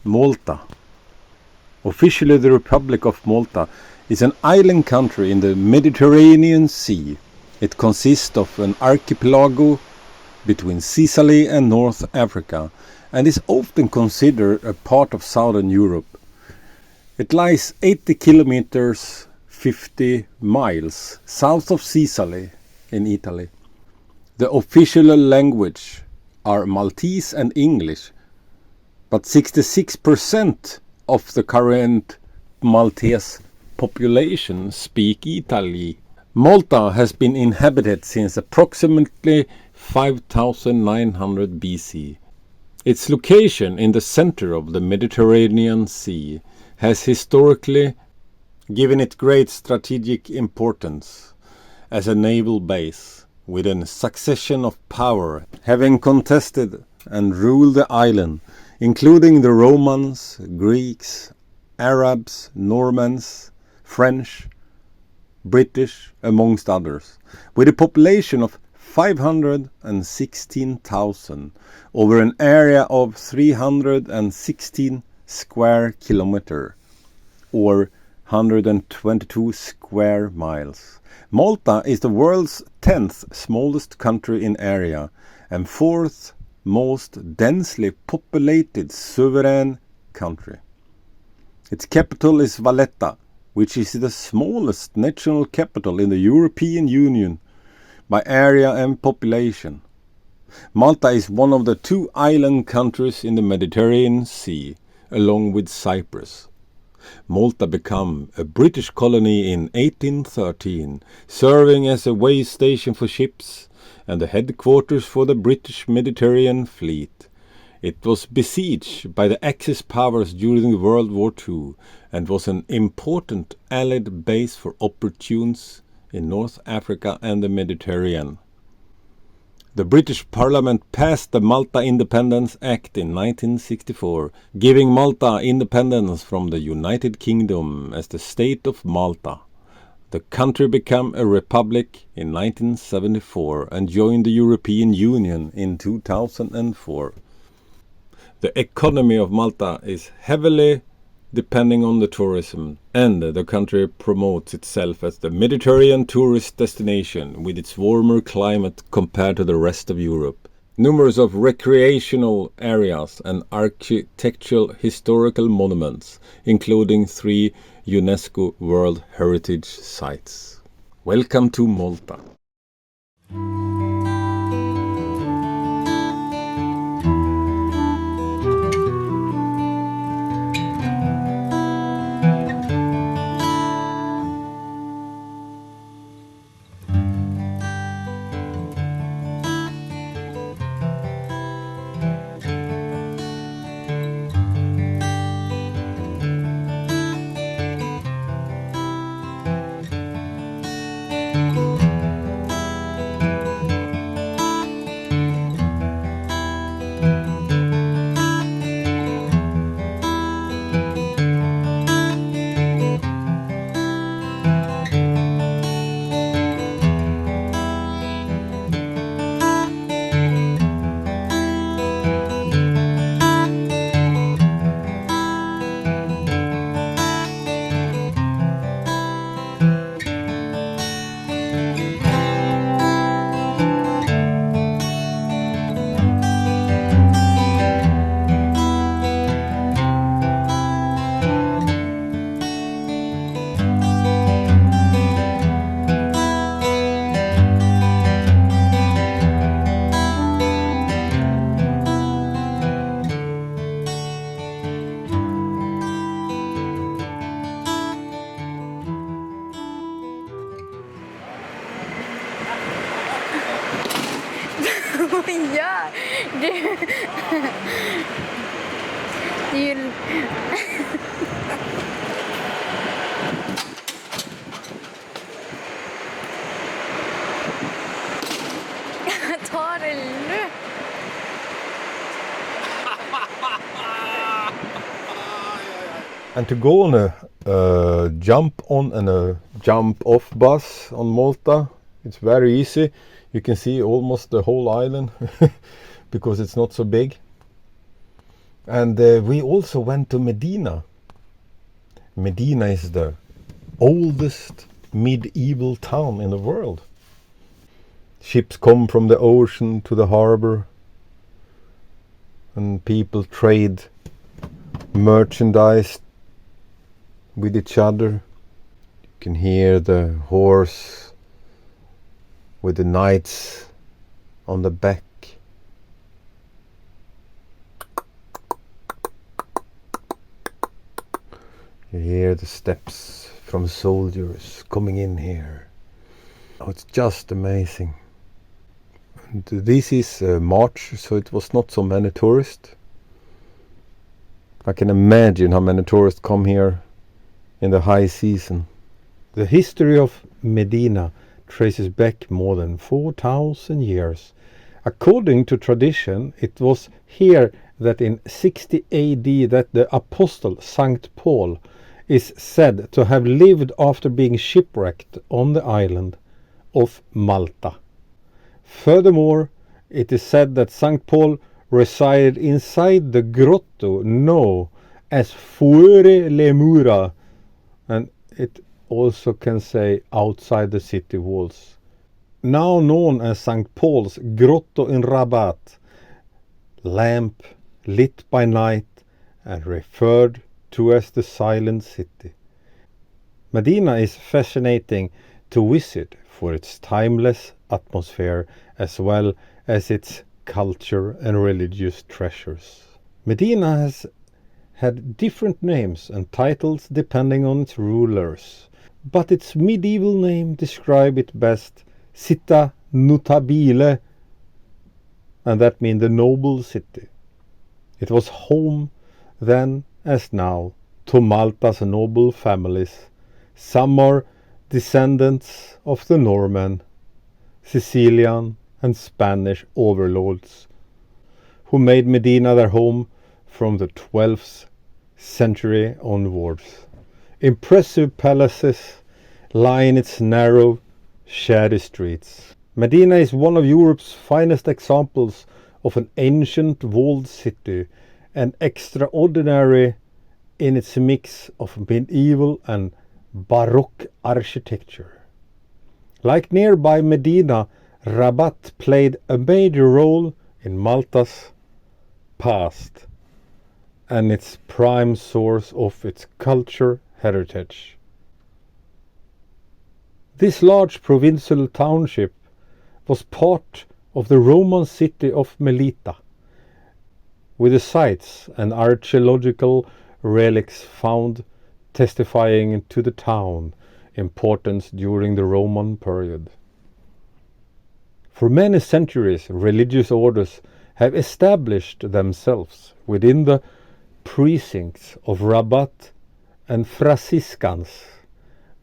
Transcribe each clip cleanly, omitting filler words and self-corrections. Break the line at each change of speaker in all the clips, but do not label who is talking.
Malta. Officially, the Republic of Malta is an island country in the Mediterranean Sea. It consists of an archipelago between Sicily and North Africa and is often considered a part of southern Europe. It lies 80 kilometers, 50 miles south of Sicily in Italy. The official language are Maltese and English, but 66% of the current Maltese population speak Italy. Malta has been inhabited since approximately 5900 BC. Its location in the center of the Mediterranean Sea has historically given it great strategic importance as a naval base, with a succession of power having contested and ruled the island, including the Romans, Greeks, Arabs, Normans, French, British, amongst others, with a population of 516,000 over an area of 316 square kilometer or 122 square miles. Malta is the world's 10th smallest country in area and 4th most densely populated sovereign country. Its capital is Valletta, which is the smallest national capital in the European Union by area and population. Malta is one of the 2 island countries in the Mediterranean Sea, along with Cyprus. Malta became a British colony in 1813, serving as a way station for ships and the headquarters for the British Mediterranean Fleet. It was besieged by the Axis powers during World War II and was an important Allied base for operations in North Africa and the Mediterranean. The British Parliament passed the Malta Independence Act in 1964, giving Malta independence from the United Kingdom as the State of Malta. The country became a republic in 1974 and joined the European Union in 2004. The economy of Malta is heavily depending on the tourism, and the country promotes itself as the Mediterranean tourist destination with its warmer climate compared to the rest of Europe. Numerous of recreational areas and architectural historical monuments, including 3 UNESCO World Heritage Sites. Welcome to Malta.
Ja, du... Ta det lugnt.
And to go on a jump on and a jump off bus on Malta, it's very easy. You can see almost the whole island because it's not so big. And we also went to Mdina. Mdina is the oldest medieval town in the world. Ships come from the ocean to the harbor, and people trade merchandise with each other. You can hear the horse with the knights on the back. You hear the steps from soldiers coming in here. Oh, it's just amazing. And this is March, so it was not so many tourists. I can imagine how many tourists come here in the high season. The history of Mdina traces back more than 4,000 years. According to tradition, it was here that in 60 AD that the apostle St. Paul is said to have lived after being shipwrecked on the island of Malta. Furthermore, it is said that St. Paul resided inside the grotto known as Fuori le mura, and it also can say outside the city walls. Now known as St. Paul's Grotto in Rabat, lamp lit by night and referred to as the Silent City. Mdina is fascinating to visit for its timeless atmosphere as well as its culture and religious treasures. Mdina has had different names and titles depending on its rulers, but its medieval name describes it best, Città Notabile, and that means the noble city. It was home then as now to Malta's noble families. Some are descendants of the Norman, Sicilian and Spanish overlords who made Mdina their home from the 12th century onwards. Impressive palaces line its narrow, shady streets. Mdina is one of Europe's finest examples of an ancient walled city and extraordinary in its mix of medieval and Baroque architecture. Like nearby Mdina, Rabat played a major role in Malta's past and its prime source of its culture heritage. This large provincial township was part of the Roman city of Melita, with the sites and archaeological relics found testifying to the town's importance during the Roman period. For many centuries, religious orders have established themselves within the precincts of Rabat, and Franciscans,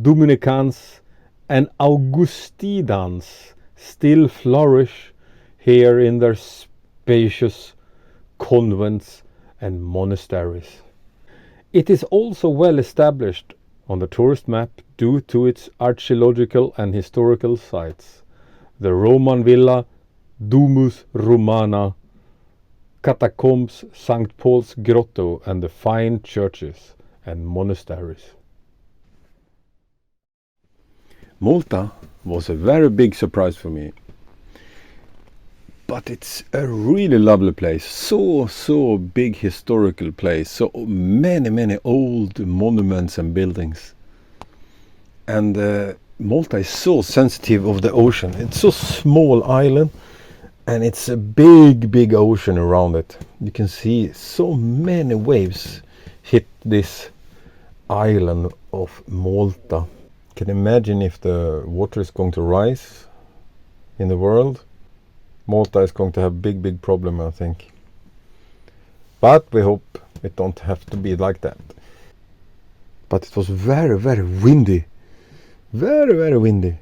Dominicans and Augustinians still flourish here in their spacious convents and monasteries. It is also well established on the tourist map due to its archaeological and historical sites. The Roman villa Domus Romana, catacombs, St. Paul's Grotto and the fine churches and monasteries. Malta was a very big surprise for me. But it's a really lovely place, so big historical place, so many old monuments and buildings. And Malta is so sensitive of the ocean. It's so small island and it's a big ocean around it. You can see so many waves hit this island of Malta. You can imagine if the water is going to rise in the world. Malta is going to have big problem, I think. But we hope it don't have to be like that. But it was very windy. Very windy.